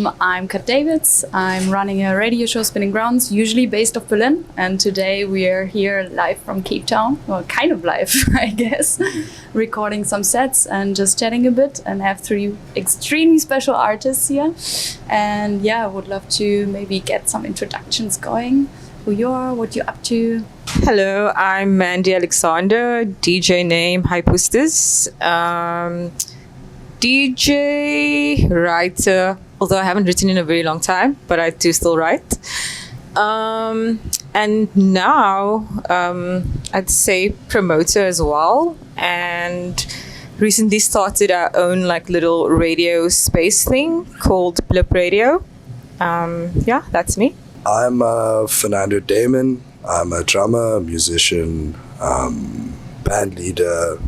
I'm Kat Davids. I'm running a radio show, Spinning Grounds, usually based off Berlin. And today we are here live from Cape Town, well, kind of live, I guess, recording some sets and just chatting a bit. And I have three extremely special artists here. And yeah, I would love to maybe get some introductions going. Who you are, what you're up to. Hello, I'm Mandy Alexander, DJ name Hypoestes, DJ, writer, although I haven't written in a very long time, but I do still write. And now I'd say promoter as well, and recently started our own like little radio space thing called Blip Radio. Yeah, that's me. I'm Fernando Damon. I'm a drummer, musician, band leader,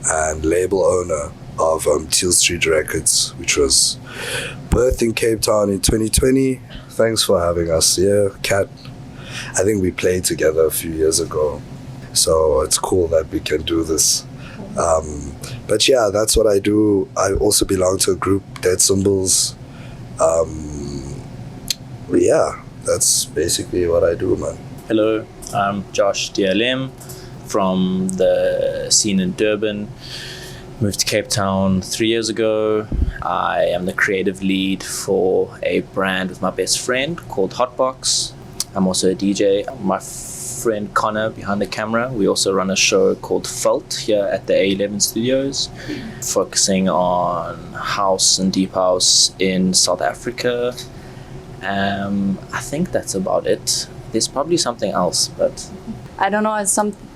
and label owner of Teal Street Records, which was birthed in Cape Town in 2020. Thanks for having us here, Kat. I think we played together a few years ago, so it's cool that we can do this. But yeah, that's what I do. I also belong to a group, Dead Symbols. Yeah, that's basically what I do, man. Hello, I'm josh.dlm from the scene in Durban. Moved to Cape Town 3 years ago. I am the creative lead for a brand with my best friend called Hotbox. I'm also a DJ. My friend Connor behind the camera. We also run a show called Felt here at the A11 Studios, focusing on house and deep house in South Africa. I think that's about it. There's probably something else, but I don't know, it's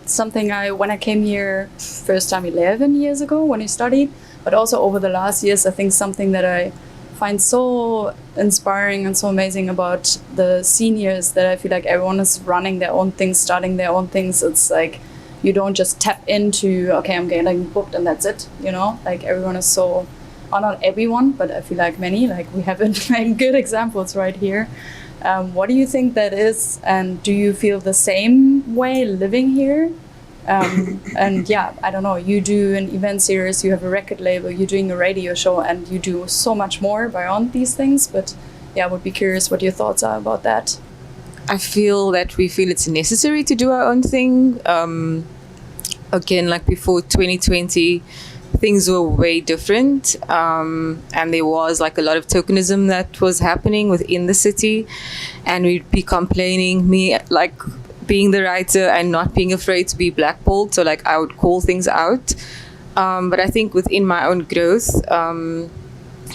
something when I came here first time 11 years ago when I studied, but also over the last years, I think something that I find so inspiring and so amazing about the seniors that I feel like everyone is running their own things, starting their own things. It's like you don't just tap into, okay, I'm getting booked and that's it, you know? Like everyone is so, or not everyone, but I feel like many, like we have good examples right here. What do you think that is, and do you feel the same way living here? And yeah, I don't know, you do an event series, you have a record label, you're doing a radio show, and you do so much more beyond these things. But yeah, I would be curious what your thoughts are about that. I feel that we feel it's necessary to do our own thing. Again, like before 2020, things were way different, and there was like a lot of tokenism that was happening within the city, and we'd be complaining, me like being the writer and not being afraid to be blackballed, so like I would call things out, but I think within my own growth,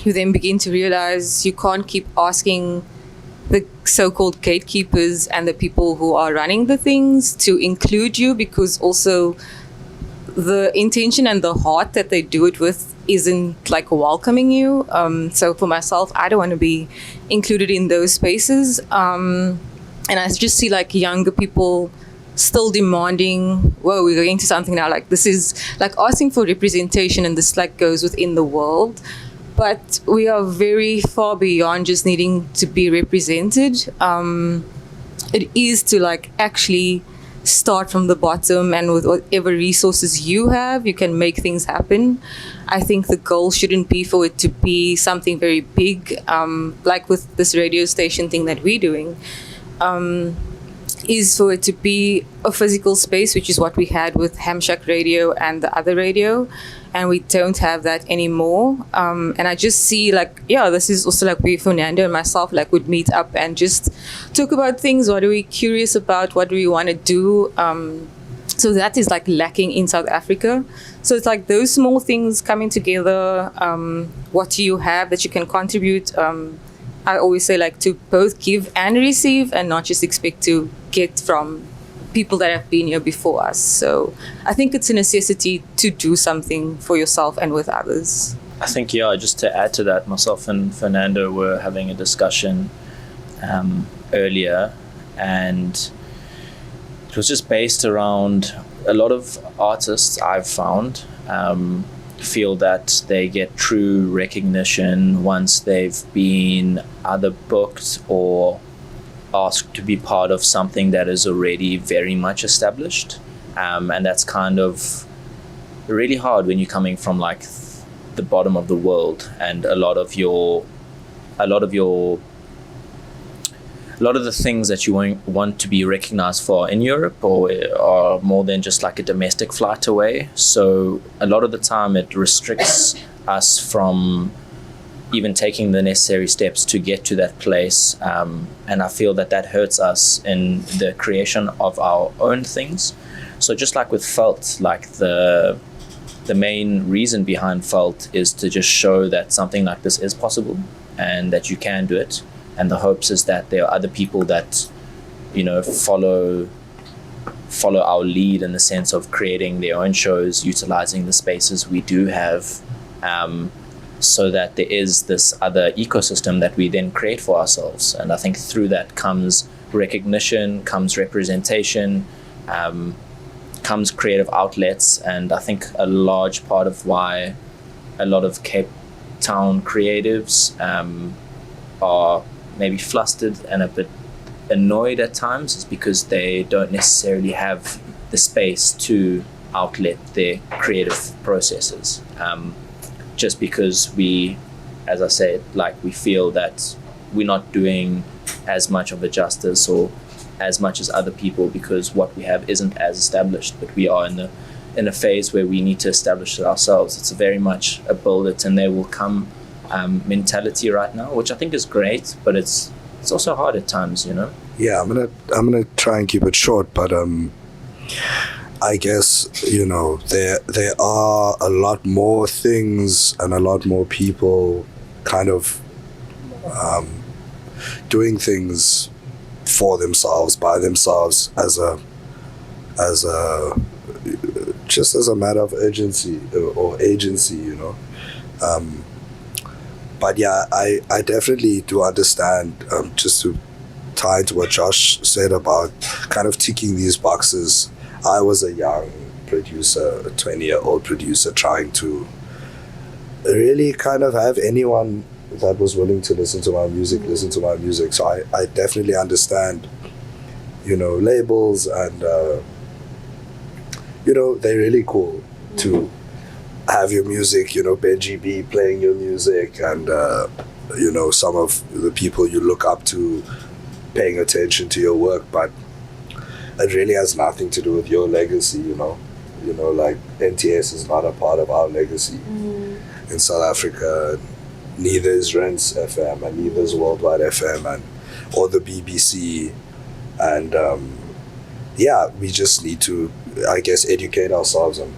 you then begin to realize you can't keep asking the so-called gatekeepers and the people who are running the things to include you, because also the intention and the heart that they do it with isn't like welcoming you. So for myself, I don't want to be included in those spaces. And I just see like younger people still demanding, whoa, we're going to something now. Like this is like asking for representation, and this like goes within the world. But we are very far beyond just needing to be represented. It is to like actually start from the bottom, and with whatever resources you have, you can make things happen. I think the goal shouldn't be for it to be something very big, like with this radio station thing that we're doing, is for it to be a physical space, which is what we had with Ham Shack Radio and the other radio, and we don't have that anymore. And I just see like, yeah, this is also like where Fernando and myself like would meet up and just talk about things. What are we curious about? What do we want to do? So that is like lacking in South Africa. So it's like those small things coming together. What do you have that you can contribute? I always say like to both give and receive, and not just expect to get from people that have been here before us. So I think it's a necessity to do something for yourself and with others. I think, yeah, just to add to that, myself and Fernando were having a discussion earlier, and it was just based around a lot of artists I've found feel that they get true recognition once they've been either booked or asked to be part of something that is already very much established, and that's kind of really hard when you're coming from like the bottom of the world, and a lot of your a lot of the things that you want to be recognized for in Europe or are more than just like a domestic flight away. So a lot of the time it restricts us from even taking the necessary steps to get to that place. And I feel that hurts us in the creation of our own things. So just like with Felt, like the main reason behind Felt is to just show that something like this is possible and that you can do it. And the hopes is that there are other people that, follow our lead in the sense of creating their own shows, utilizing the spaces we do have, so that there is this other ecosystem that we then create for ourselves. And I think through that comes recognition, comes representation, comes creative outlets. And I think a large part of why a lot of Cape Town creatives are maybe flustered and a bit annoyed at times is because they don't necessarily have the space to outlet their creative processes. Just because we, as I said, we feel that we're not doing as much of a justice or as much as other people because what we have isn't as established, but we are in a phase where we need to establish it ourselves. It's very much a build it and they will come mentality right now, which I think is great, but it's also hard at times, Yeah, I'm gonna try and keep it short, but I guess there are a lot more things and a lot more people kind of doing things for themselves, by themselves, as a just as a matter of urgency or agency, But yeah, I definitely do understand, just to tie into what Josh said about kind of ticking these boxes. I was a young producer, a 20-year-old producer, trying to really kind of have anyone that was willing to listen to my music. So I definitely understand, labels and, they're really cool to have your music, Benji B playing your music and, some of the people you look up to paying attention to your work, but it really has nothing to do with your legacy, like NTS is not a part of our legacy in South Africa. Neither is Rents FM and neither is Worldwide FM or the BBC. And we just need to, I guess, educate ourselves and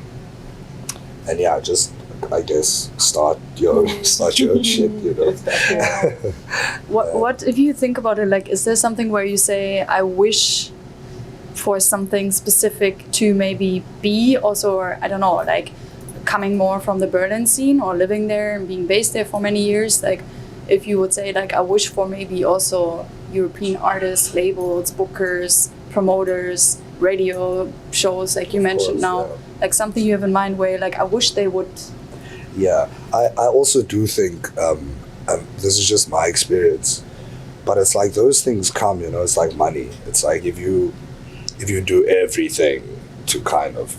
just, I guess, start your own shit, Yeah. What if you think about it, is there something where you say, I wish for something specific to maybe be also, or I don't know, coming more from the Berlin scene or living there and being based there for many years, if you would say, I wish for maybe also European artists, labels, bookers, promoters, radio shows, like you mentioned now, something you have in mind where I wish they would. Yeah, I also do think, this is just my experience, but it's those things come, it's like money. It's if you do everything to kind of,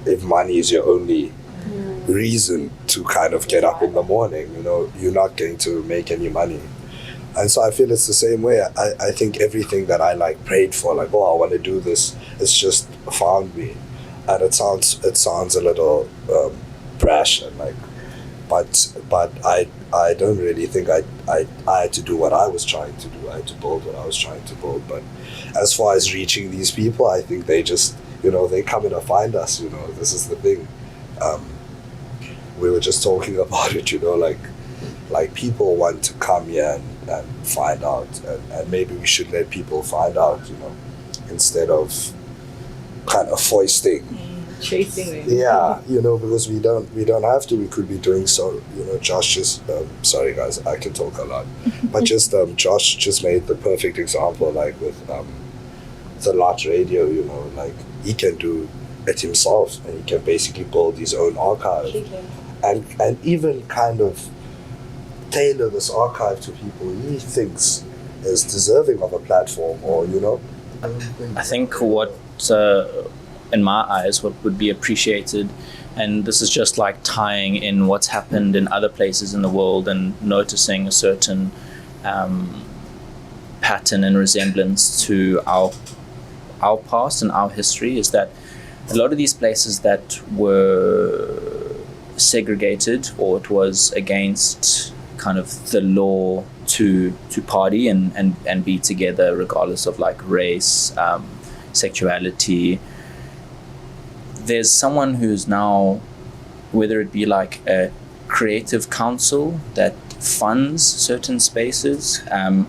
if money is your only reason to kind of get up in the morning, you're not going to make any money. And so I feel it's the same way. I think everything that I prayed for, I want to do this, it's just found me. And it sounds a little brash and but I don't really think I had to do what I was trying to do. I had to build what I was trying to build. But as far as reaching these people, I think they just, they come in to find us, this is the thing. We were just talking about it, like people want to come here and find out, and maybe we should let people find out, instead of kind of foisting. Chasing it. Yeah, because we don't have to. We could be doing so. Josh just sorry guys, I can talk a lot, but just Josh just made the perfect example, with the Lot Radio. He can do it himself, and he can basically build his own archive, and even kind of tailor this archive to people he thinks is deserving of a platform, or I think what. In my eyes, what would be appreciated And this is just like tying in what's happened in other places in the world and noticing a certain pattern and resemblance to our past and our history, is that a lot of these places that were segregated, or it was against kind of the law to party and be together regardless of like race, sexuality, there's someone who's now, whether it be like a creative council that funds certain spaces,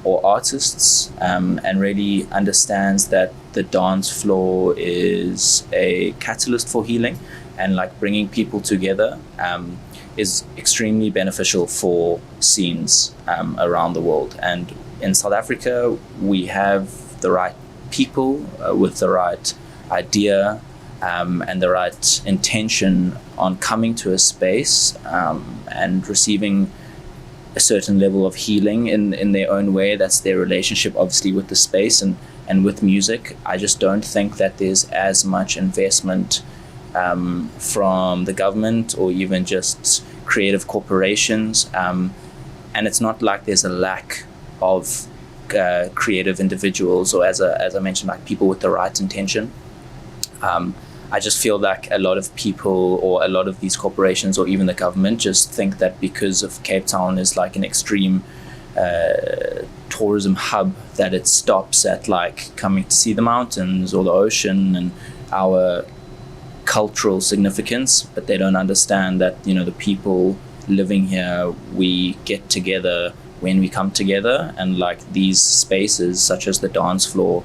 or artists, and really understands that the dance floor is a catalyst for healing, and like bringing people together is extremely beneficial for scenes around the world. And in South Africa, we have the right people with the right idea and the right intention on coming to a space and receiving a certain level of healing in their own way. That's their relationship, obviously, with the space and with music. I just don't think that there's as much investment from the government or even just creative corporations. And it's not like there's a lack of creative individuals, or as I mentioned, like people with the right intention. I just feel like a lot of people, or a lot of these corporations, or even the government, just think that because of Cape Town is like an extreme tourism hub, that it stops at like coming to see the mountains or the ocean and our cultural significance. But they don't understand that, you know, the people living here, we get together when we come together, and like these spaces such as the dance floor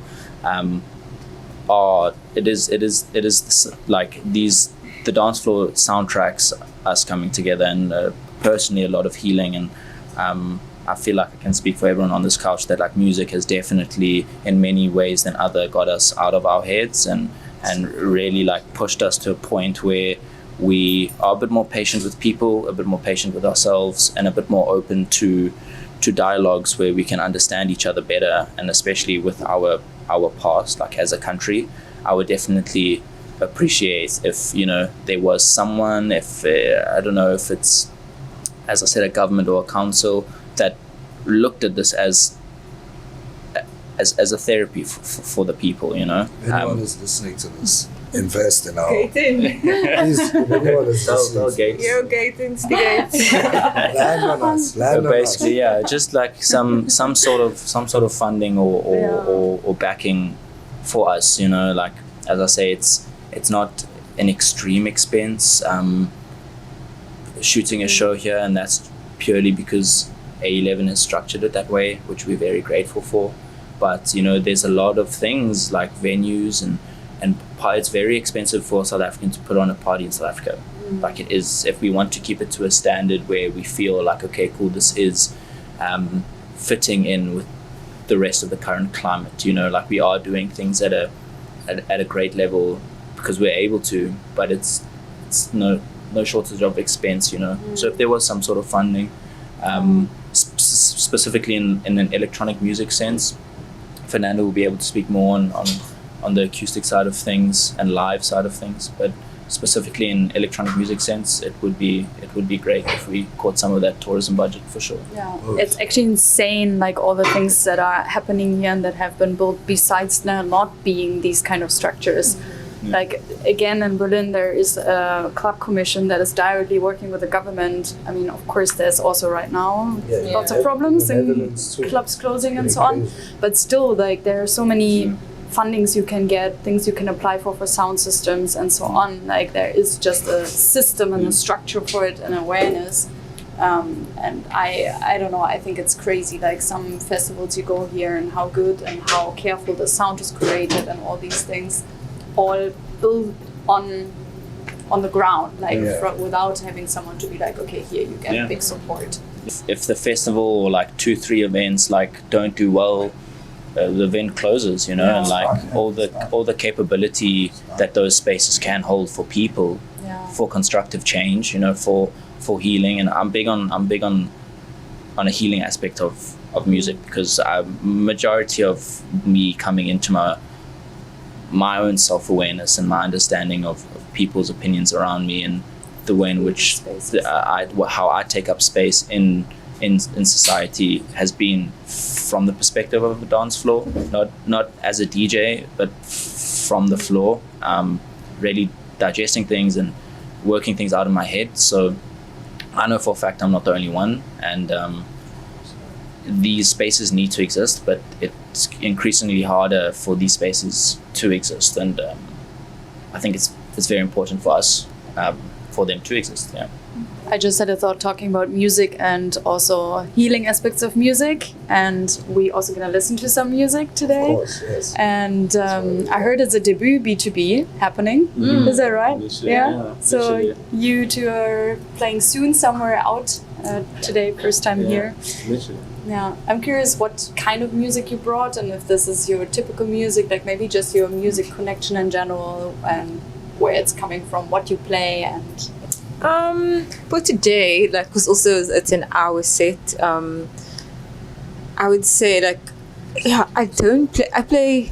it is like these, the dance floor soundtracks us coming together, and personally a lot of healing. And I feel like I can speak for everyone on this couch that like music has definitely in many ways than other got us out of our heads and really like pushed us to a point where we are a bit more patient with people, a bit more patient with ourselves, and a bit more open to dialogues where we can understand each other better. And especially with our past, like as a country, I would definitely appreciate if, you know, there was someone, if I don't know if it's, as I said, a government or a council that looked at this as a therapy for the people, you know. If anyone is listening to this, invest in our. Gating. Please, if anyone is listening, You're gating to the gates. land on us. Land on us. Basically, yeah, just like some sort of funding or backing for us, you know. Like as I say, it's not an extreme expense shooting a show here, and that's purely because A11 has structured it that way, which we're very grateful for. But you know, there's a lot of things like venues and it's very expensive for South Africans to put on a party in South Africa. Like it is, if we want to keep it to a standard where we feel like, okay, cool, this is fitting in with the rest of the current climate, you know, like we are doing things at a great level because we're able to, but it's no shortage of expense, you know. So if there was some sort of funding, specifically in an electronic music sense, Fernando will be able to speak more on the acoustic side of things and live side of things, but specifically in electronic music sense, it would be great if we caught some of that tourism budget for sure. Yeah, it's actually insane, like all the things that are happening here and that have been built besides there not being these kind of structures. Like again, in Berlin, there is a club commission that is directly working with the government. I mean, of course, there's also right now lots of problems and clubs closing and so on. But still, like there are so many fundings you can get, things you can apply for sound systems and so on. Like there is just a system and a structure for it and awareness. And I don't know, I think it's crazy, like some festivals you go here and how good and how careful the sound is created and all these things, all built on the ground, like without having someone to be like, okay, here you get big support. If the festival or like 2-3 events like don't do well, the event closes, you know, and like all the capability that those spaces can hold for people, for constructive change, you know, for healing. And I'm big on a healing aspect of music, because majority of me coming into my own self-awareness and my understanding of people's opinions around me and the way in which how I take up space in society has been from the perspective of a dance floor, not as a DJ, but from the floor, really digesting things and working things out in my head. So I know for a fact I'm not the only one, and these spaces need to exist, but it's increasingly harder for these spaces to exist, and I think it's very important for us for them to exist. Yeah. I just had a thought talking about music and also healing aspects of music, and we also gonna listen to some music today. Of course, yes. And I heard it's a debut B2B happening. Is that right? Yeah. So literally. you two are playing soon somewhere out today, first time here. Literally. Yeah. I'm curious what kind of music you brought, and if this is your typical music, like maybe just your music connection in general, and where it's coming from, what you play, and. For today, like, because also it's an hour set, I would say, like, yeah, I play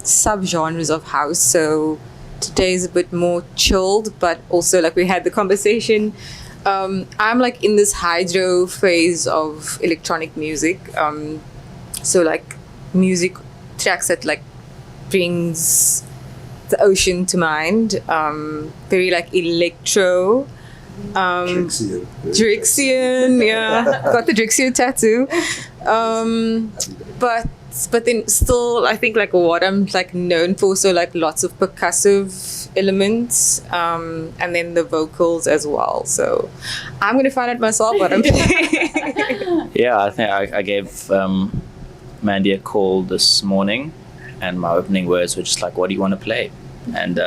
sub-genres of house, so today is a bit more chilled, but also, like, we had the conversation, I'm, like, in this hydro phase of electronic music, so, like, music tracks that, like, brings the ocean to mind, very, like, electro, Drixian, yeah, got the Drixian tattoo, but then still I think like what I'm like known for, so like lots of percussive elements, and then the vocals as well, so I'm gonna find out myself what I'm playing. Yeah, I think I gave Mandy a call this morning, and my opening words were just like, what do you want to play? And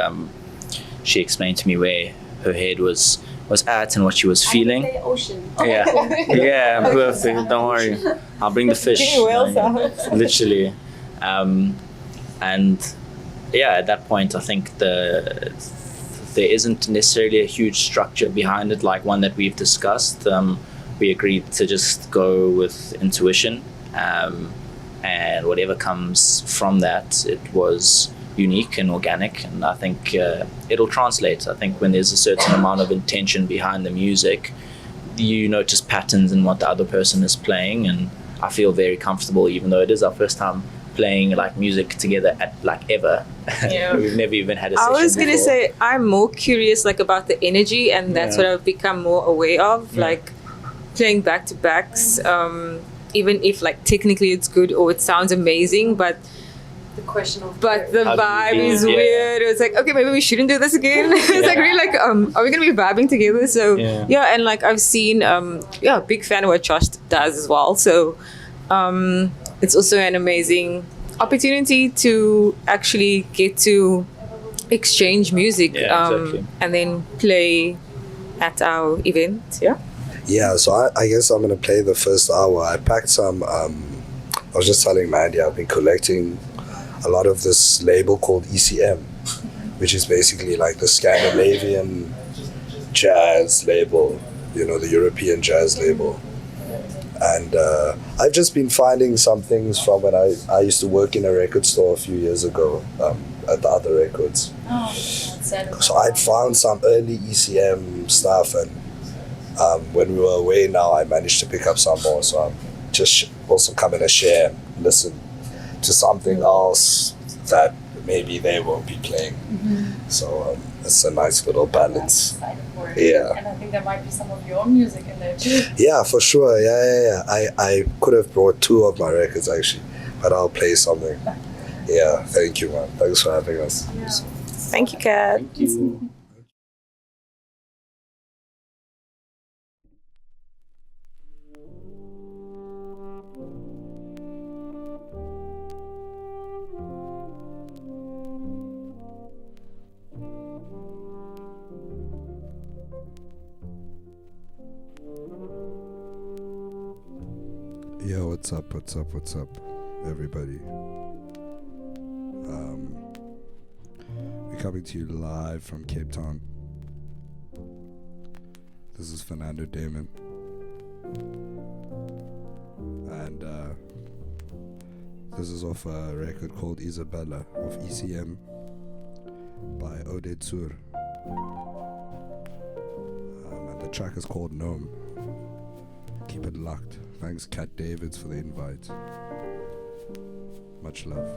she explained to me where her head was at and what she was feeling. I play ocean. Yeah, perfect. Don't worry, I'll bring the fish. Literally, and yeah, at that point, I think there isn't necessarily a huge structure behind it, like one that we've discussed. We agreed to just go with intuition, and whatever comes from that, it was unique and organic, and I think it'll translate. I think when there's a certain amount of intention behind the music, you notice patterns in what the other person is playing, and I feel very comfortable, even though it is our first time playing like music together at like ever. Yeah. We've never even had a session I was gonna before. say I'm more curious like about the energy, and that's what I've become more aware of, like playing back to backs, even if like technically it's good or it sounds amazing, but The question of the How do you vibe feel? is Yeah. weird. It's like, okay, maybe we shouldn't do this again. It's like really like, are we gonna be vibing together? So yeah, and like I've seen, big fan of what Josh does as well. So it's also an amazing opportunity to actually get to exchange music, Exactly. and then play at our event. Yeah. Yeah, so I guess I'm gonna play the first hour. I packed some. I was just telling Mandy I've been collecting a lot of this label called ECM, which is basically like the Scandinavian jazz label, the European jazz label. And I've just been finding some things from when I used to work in a record store a few years ago, at the Other Records. Oh, that's sad. So I'd found some early ECM stuff, and when we were away now, I managed to pick up some more. So I'm just also coming to share and listen to something else that maybe they won't be playing. So it's a nice little balance. Yeah. And I think there might be some of your own music in there too. Yeah, for sure. Yeah. I could have brought 2 of my records actually, but I'll play something. Yeah, thank you, man. Thanks for having us. Yeah. Thank you, Kat. Thank you. Yo, what's up, everybody? We're coming to you live from Cape Town. This is Fernando Damon. And this is off a record called Isabella of ECM by Ode Zur. And the track is called Gnome. Keep it locked. Thanks, Cat Davids, for the invite. Much love.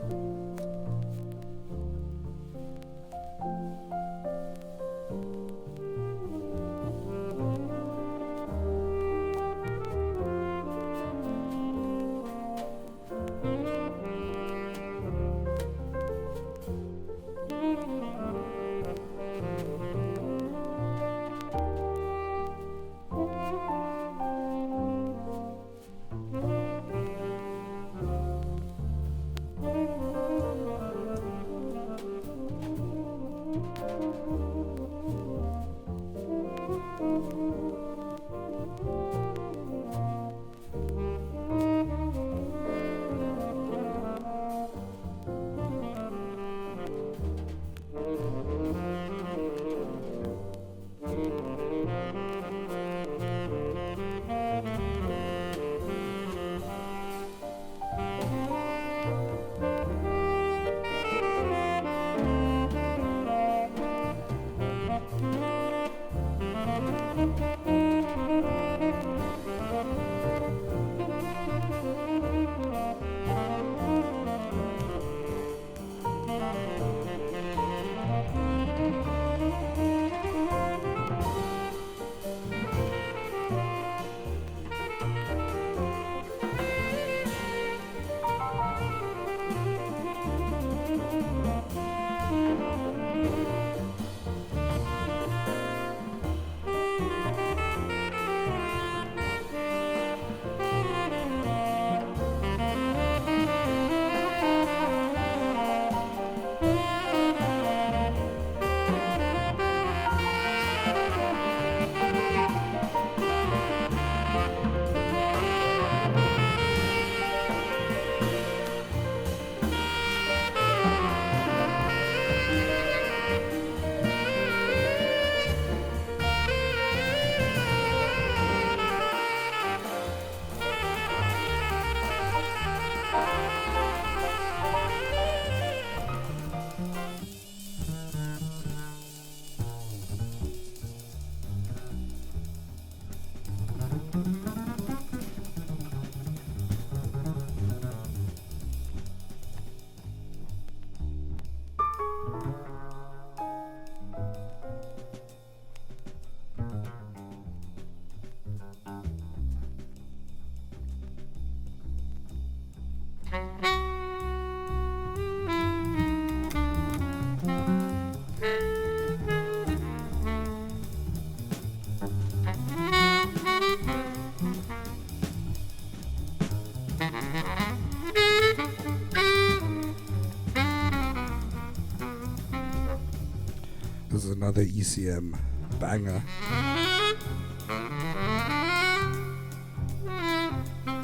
This is another ECM banger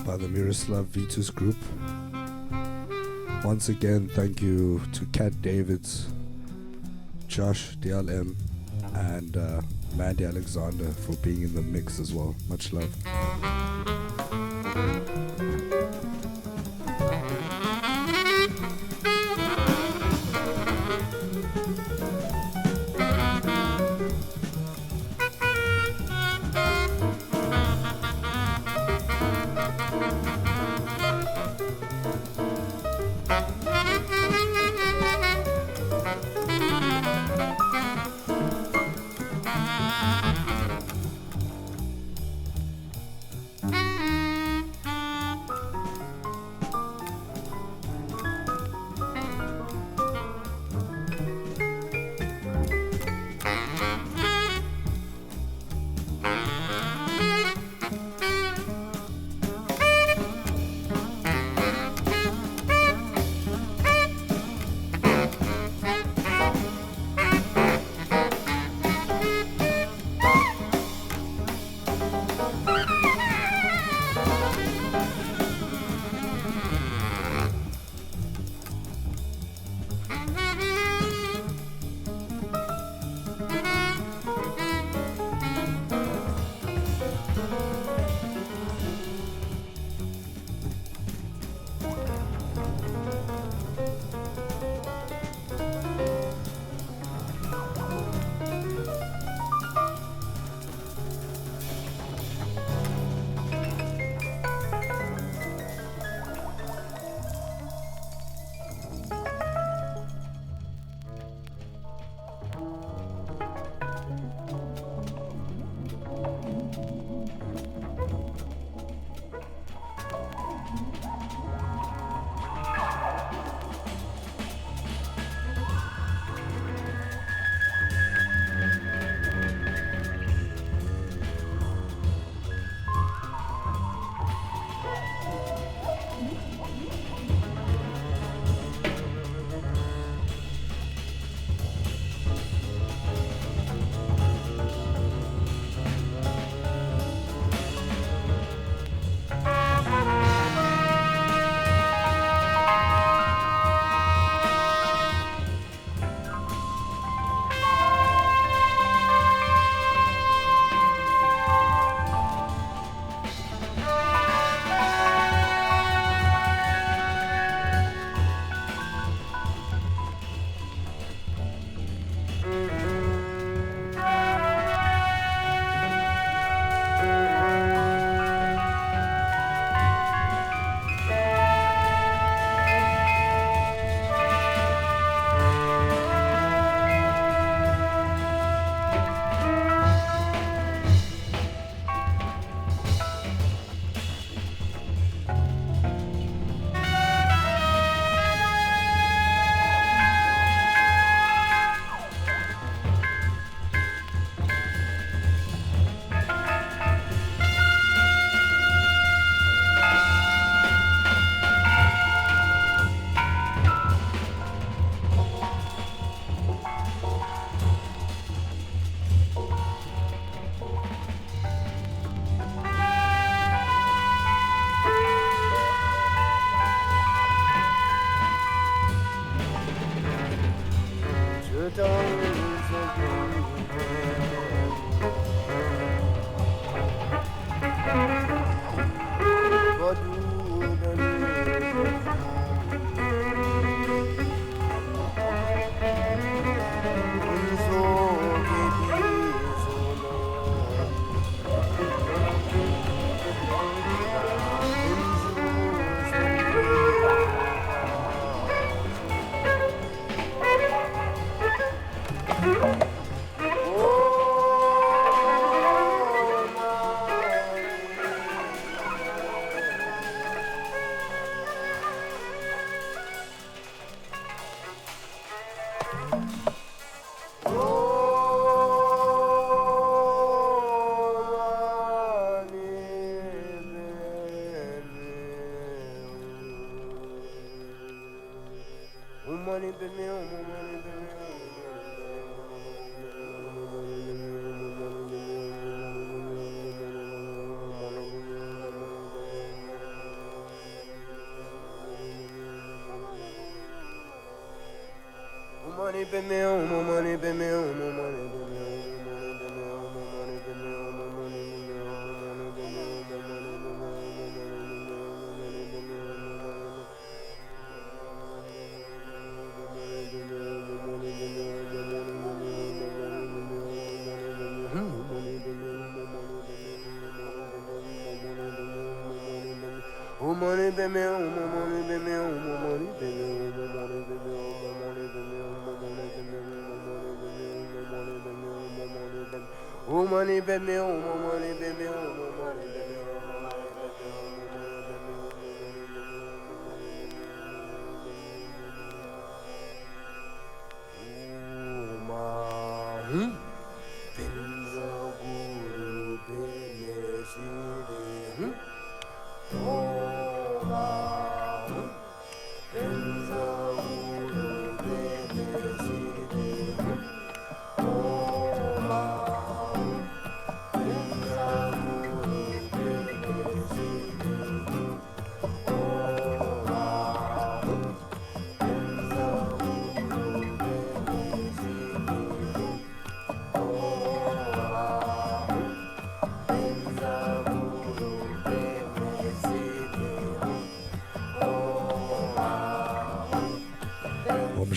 by the Miroslav Vitus group. Once again, thank you to Cat Davids, josh.dlm, and Mandy Alexander for being in the mix as well. Much love.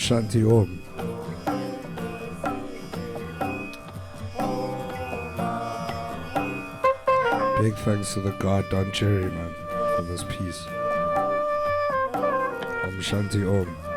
Shanti Om. Big thanks to the god Don Cherry, man, for this piece. Om Shanti Om.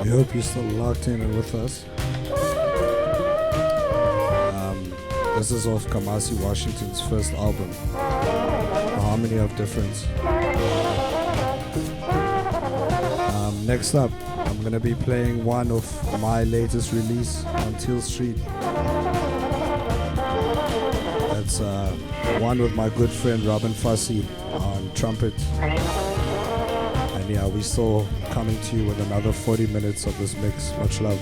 We hope you're still locked in and with us. This is off Kamasi Washington's first album, The Harmony of Difference. Next up, I'm gonna be playing one of my latest release on Teal Street. That's one with my good friend Robin Fussy on trumpet. And yeah, we're still coming to you with another 40 minutes of this mix. Much love.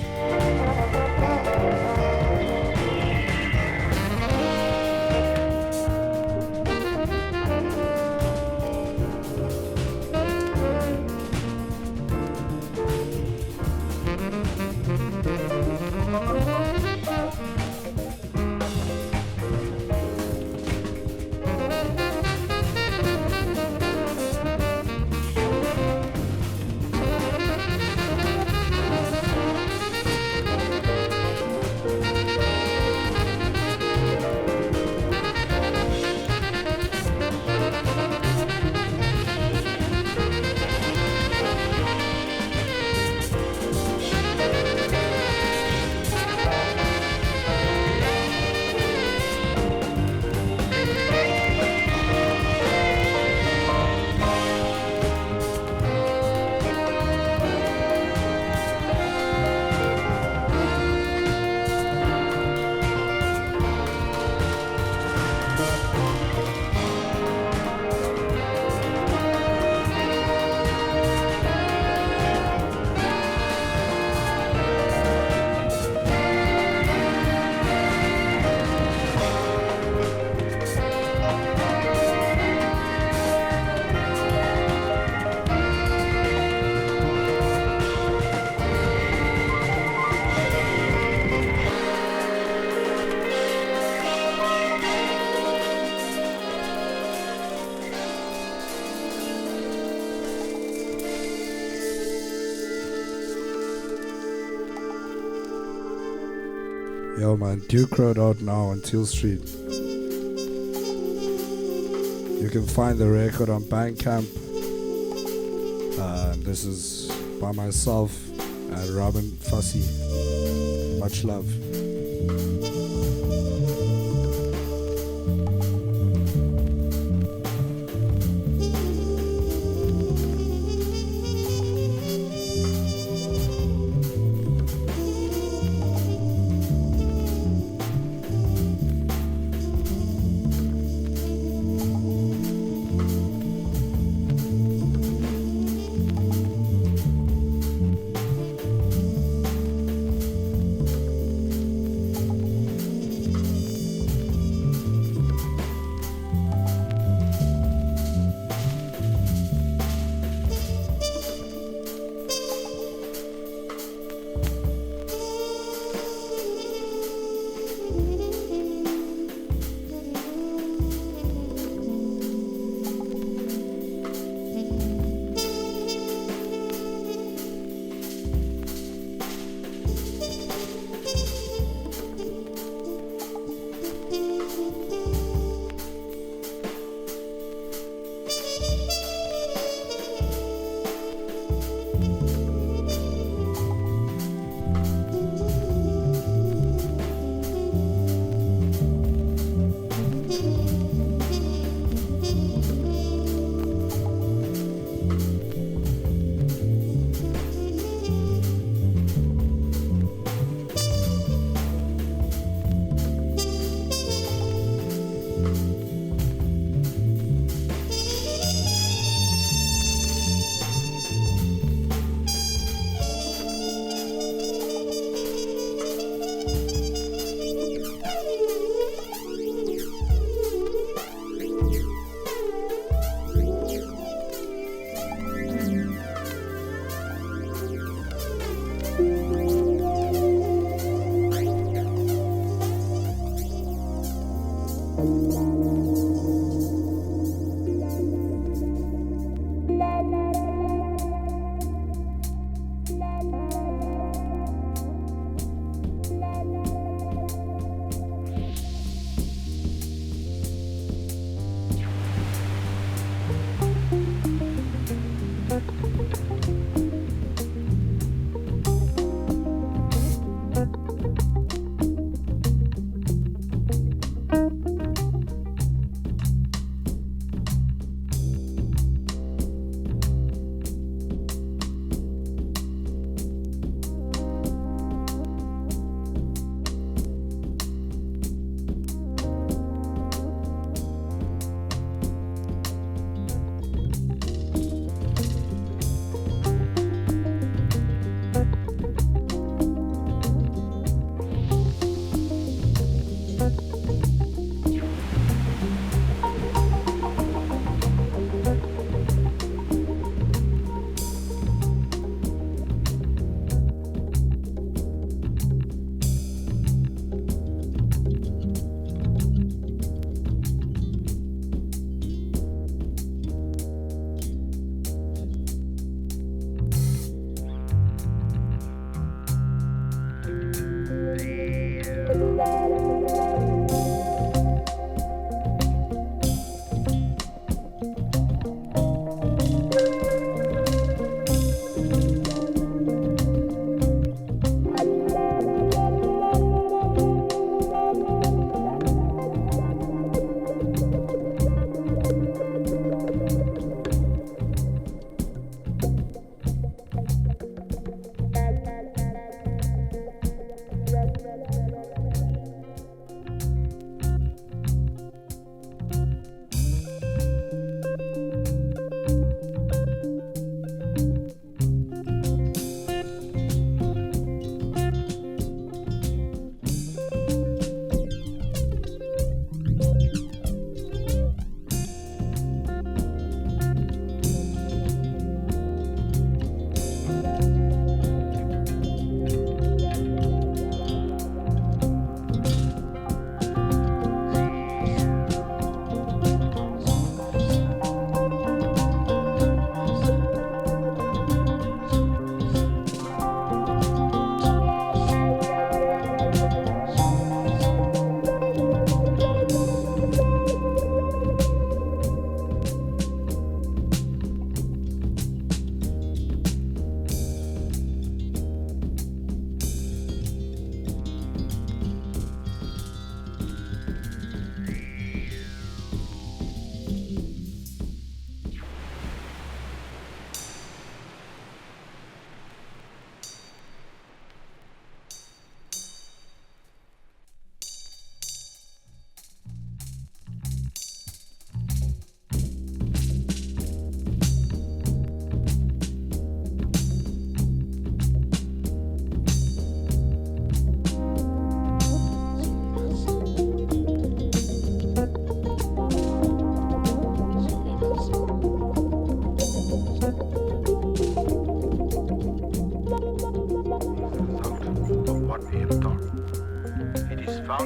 Yo man, Duke Road out now on Teal Street. You can find the record on Bandcamp. This is by myself and Robin Fussy. Much love.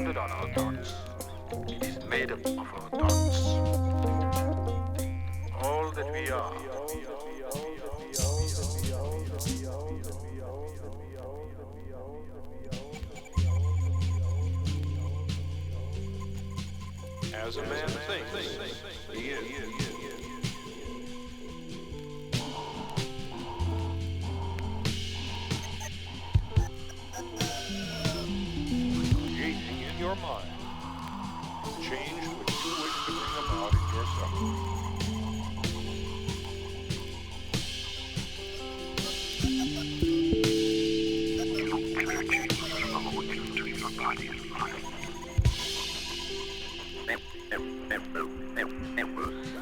founded on our thoughts. It is made up of our thoughts. All that we are. As a man thinks, he is. Creating in your mind change which you wish to bring about in yourself.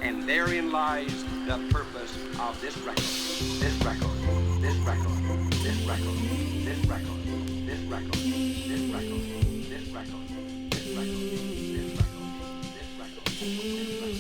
And therein lies the purpose of this record. This record. This record. This record. This record. This record. This record. This record. This record. This record. This record. This record.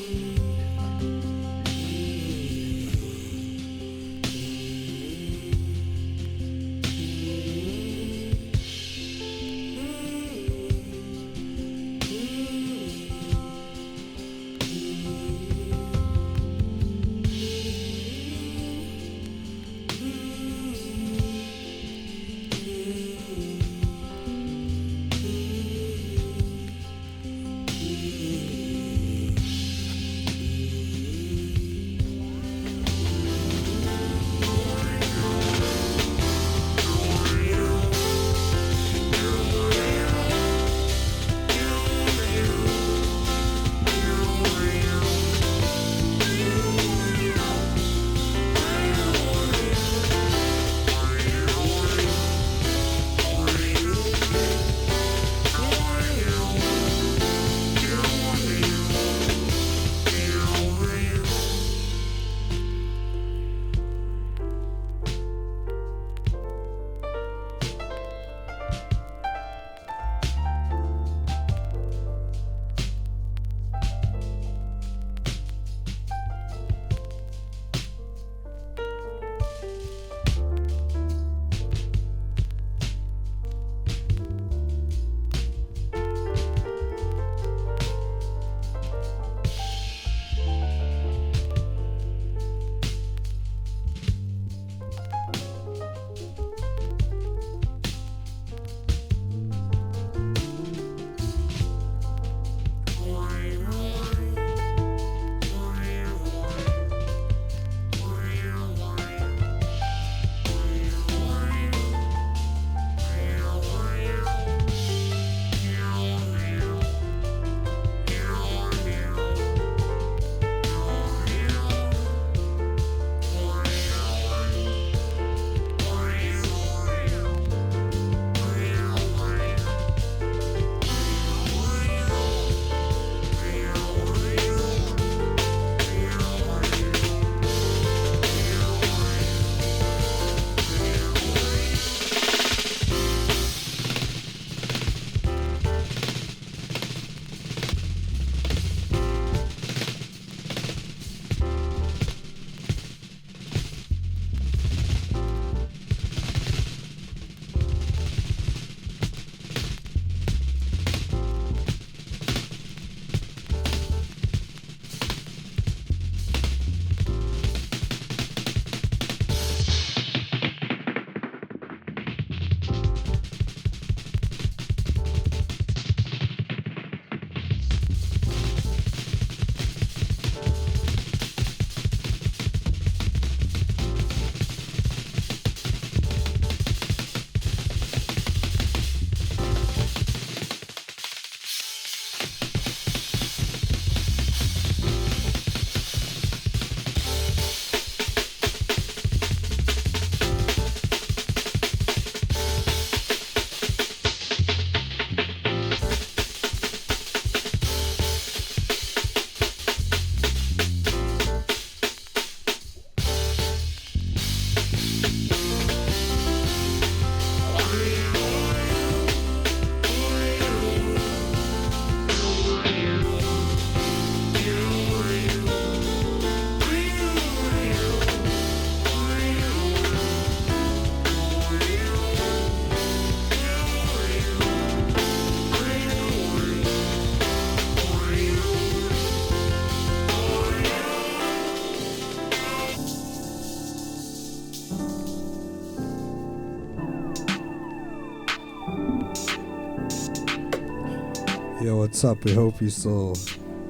What's up? We hope you're still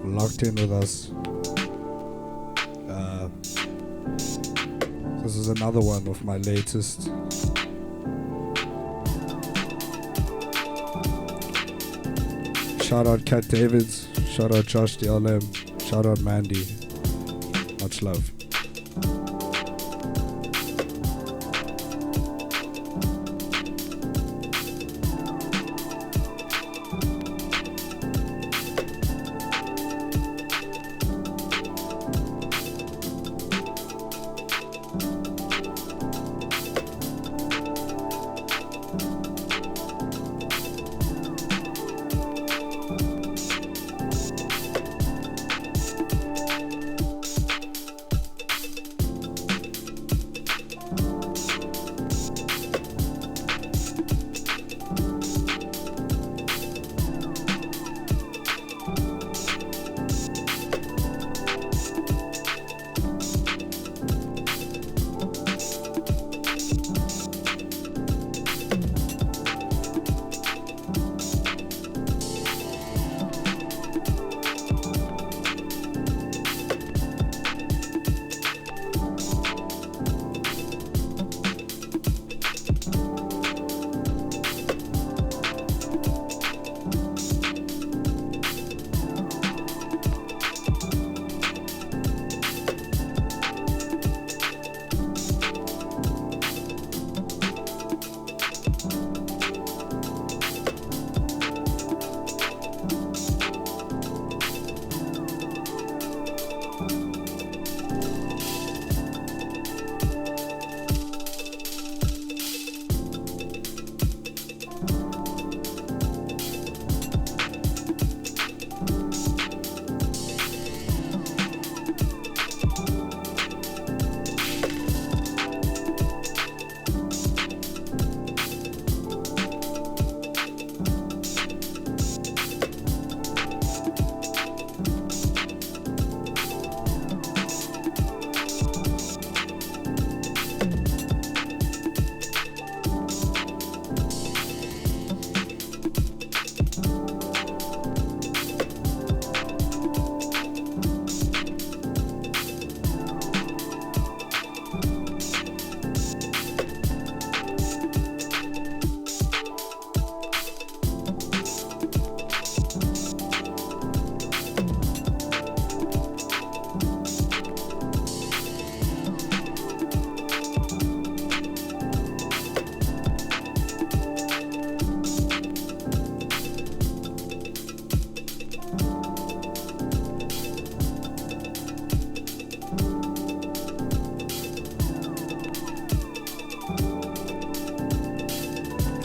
locked in with us. This is another one of my latest. Shout out Cat Davids, shout out josh.dlm, shout out Mandy. Much love.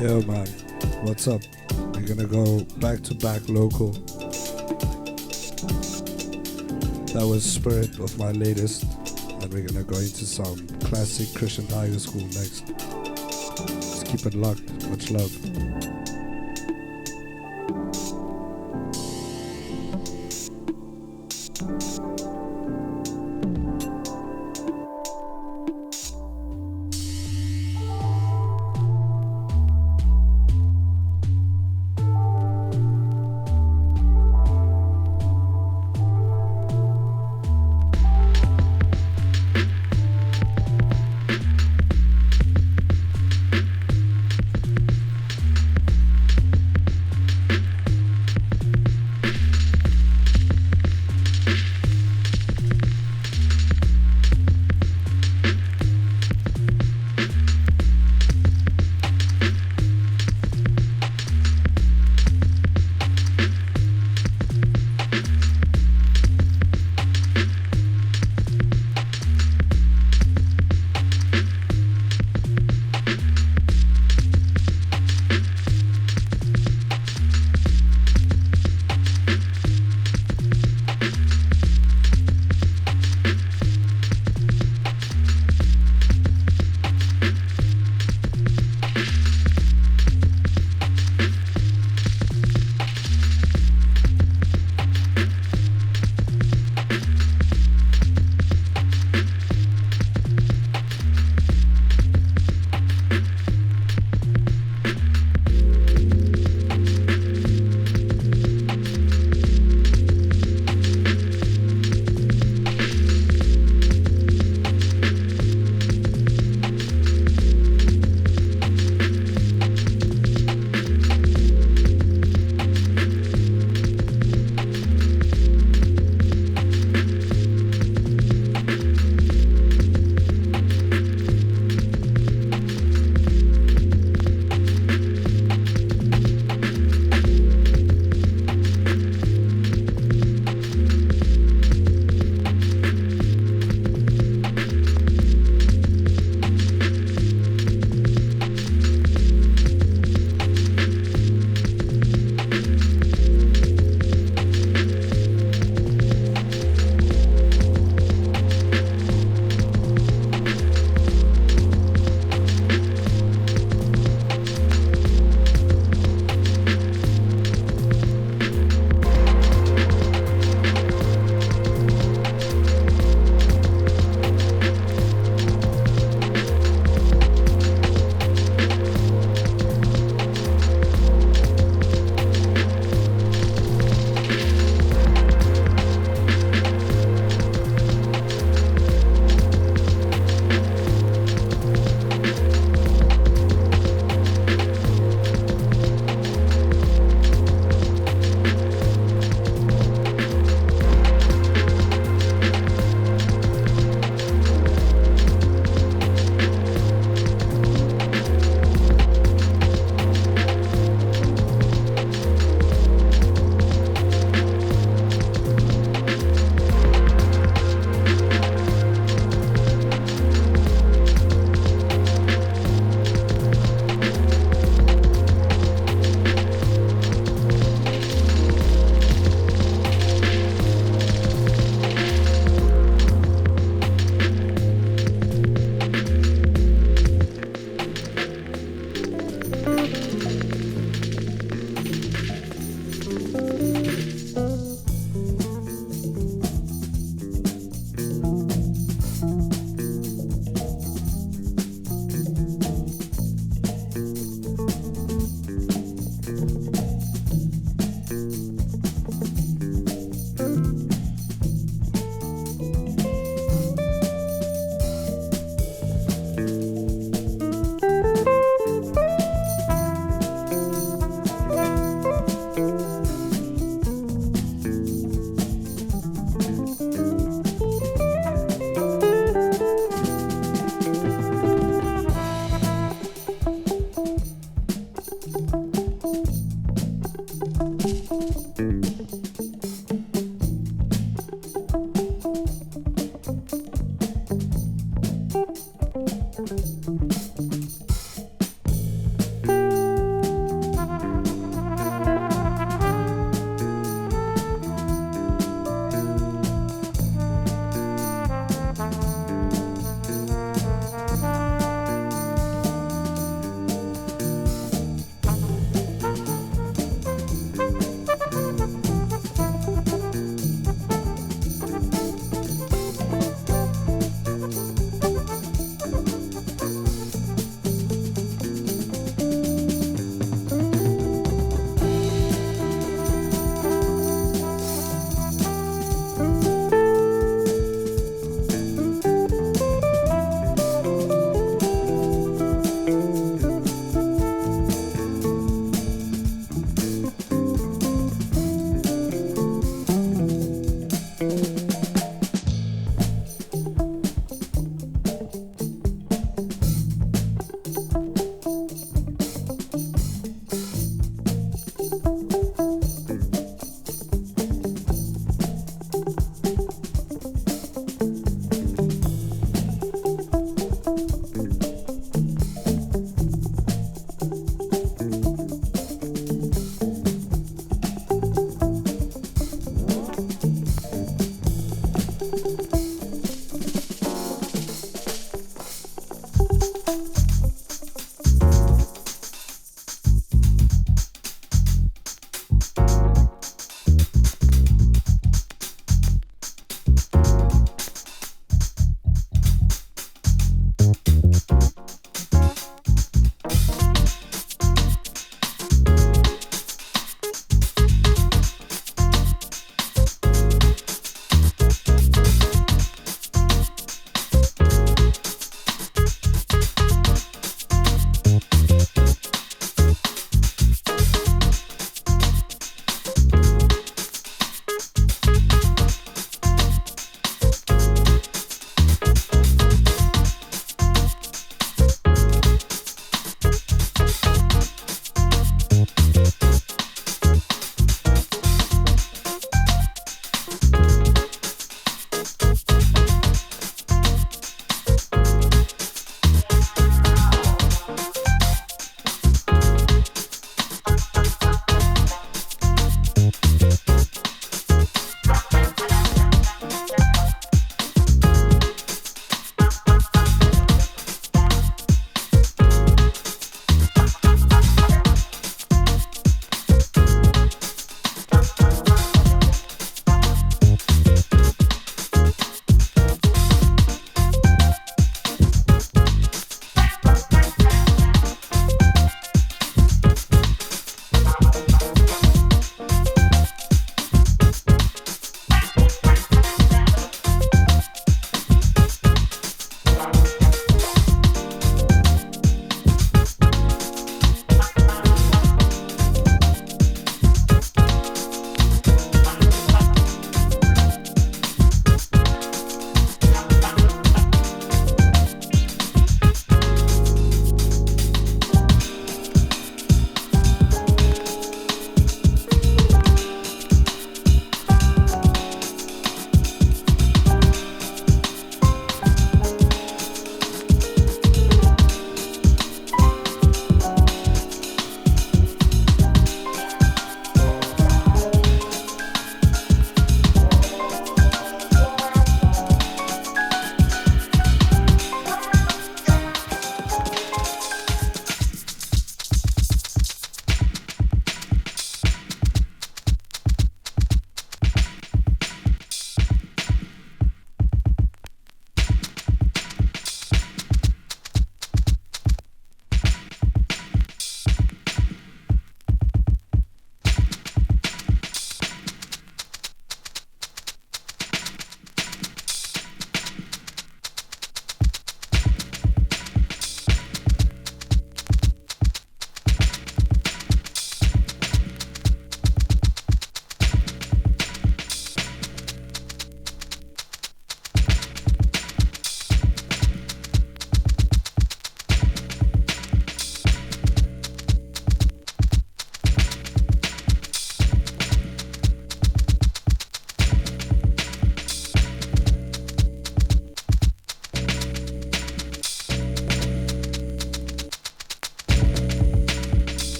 Yo man, what's up? We're gonna go back to back local. That was Spirit of my latest, and we're gonna go into some classic Christian high school next. Just keep it locked. Much love.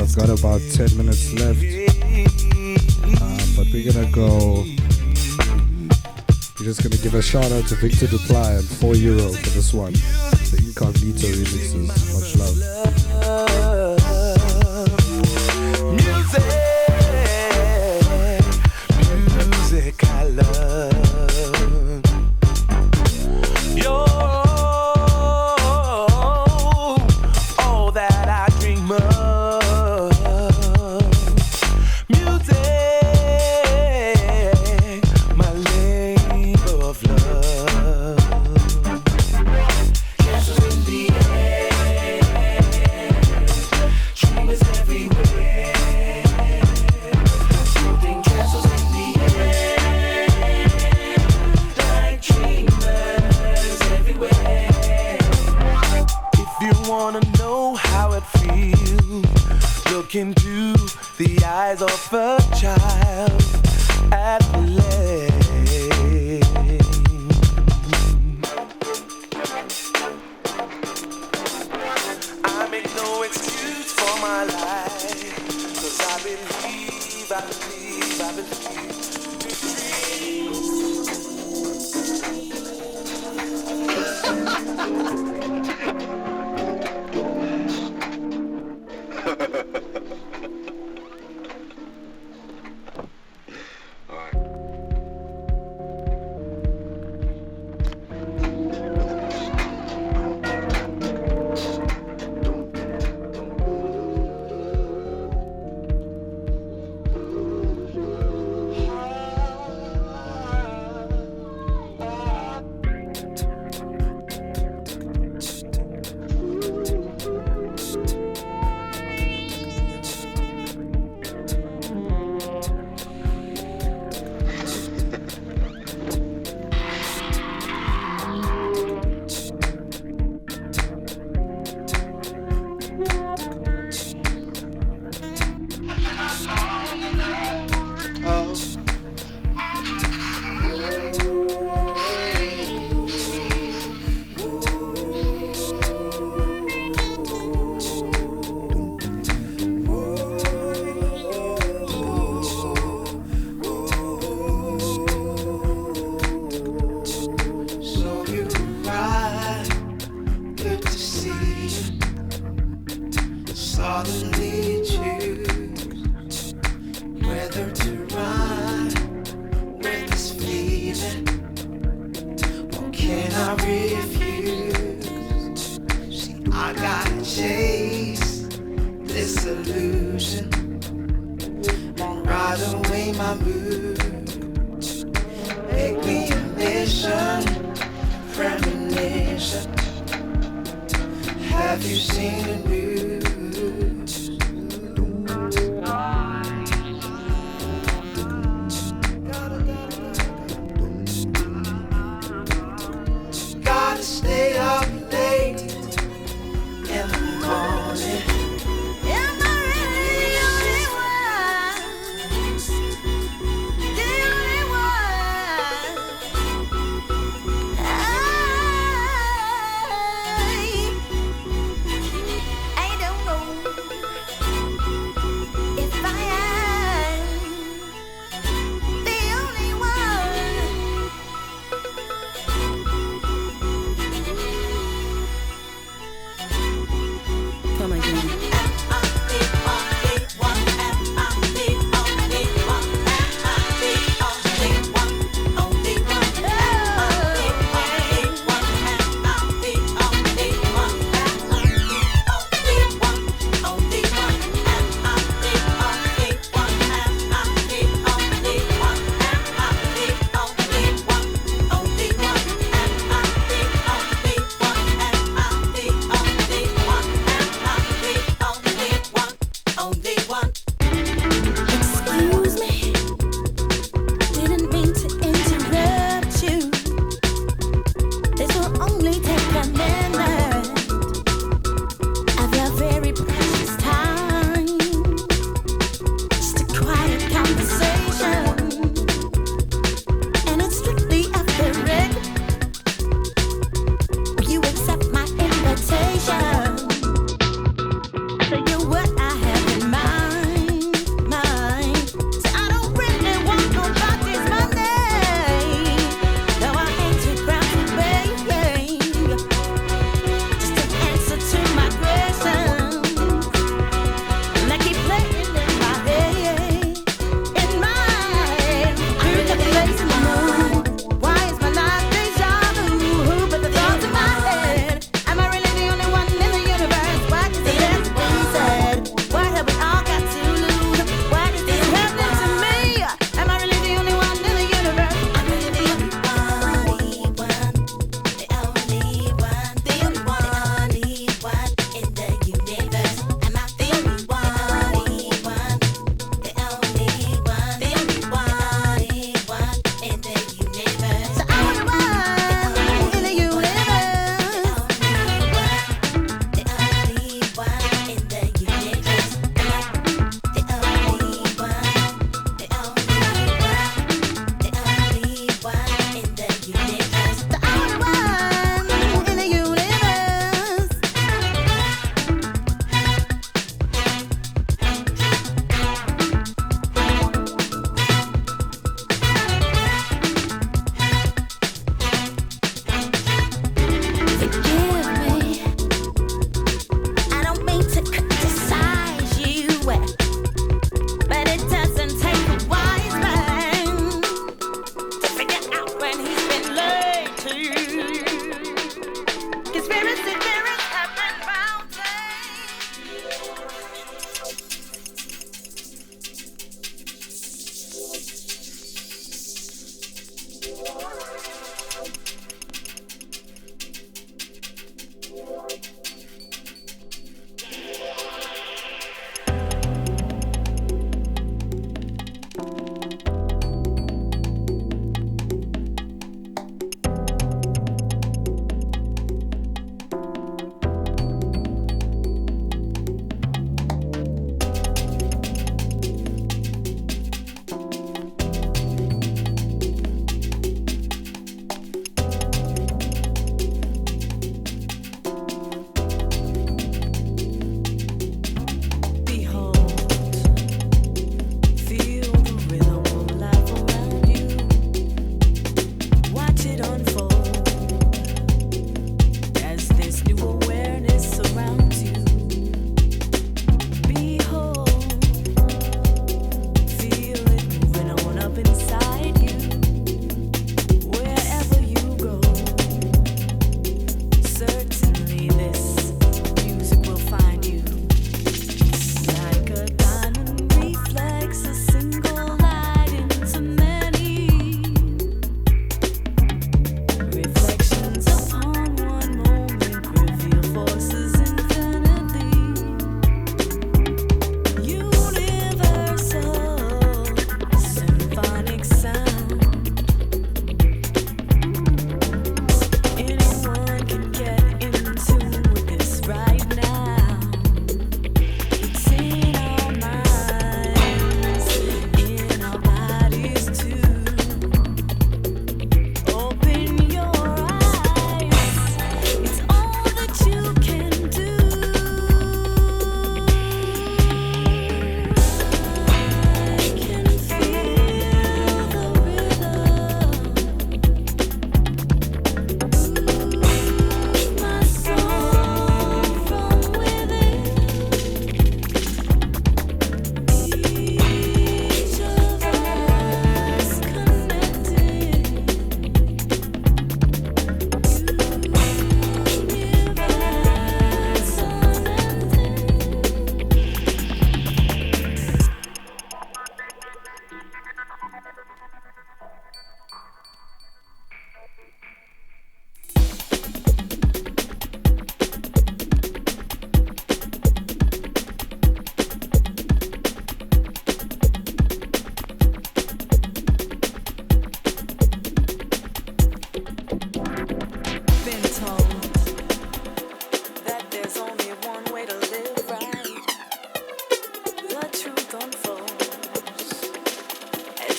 I've got about 10 minutes left. But we're gonna go. We're just gonna give a shout out to Victor Duply and €4 for this one. The Incognito remixes. Much love. Music I love. You're all that I dream of. Music, my labor of love. Castles in the air, dreamers everywhere. Building castles in the air, like dreamers everywhere. If you wanna know how it feels, look into the eyes of a child at play. I make no excuse for my life, 'cause I believe, I believe, I believe to dream.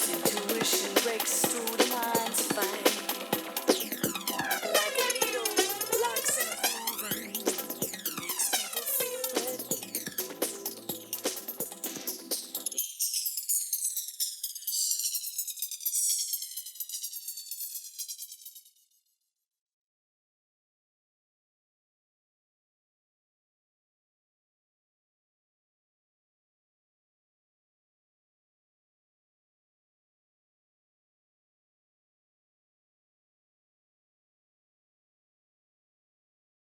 Intuition breaks through the mind's fine.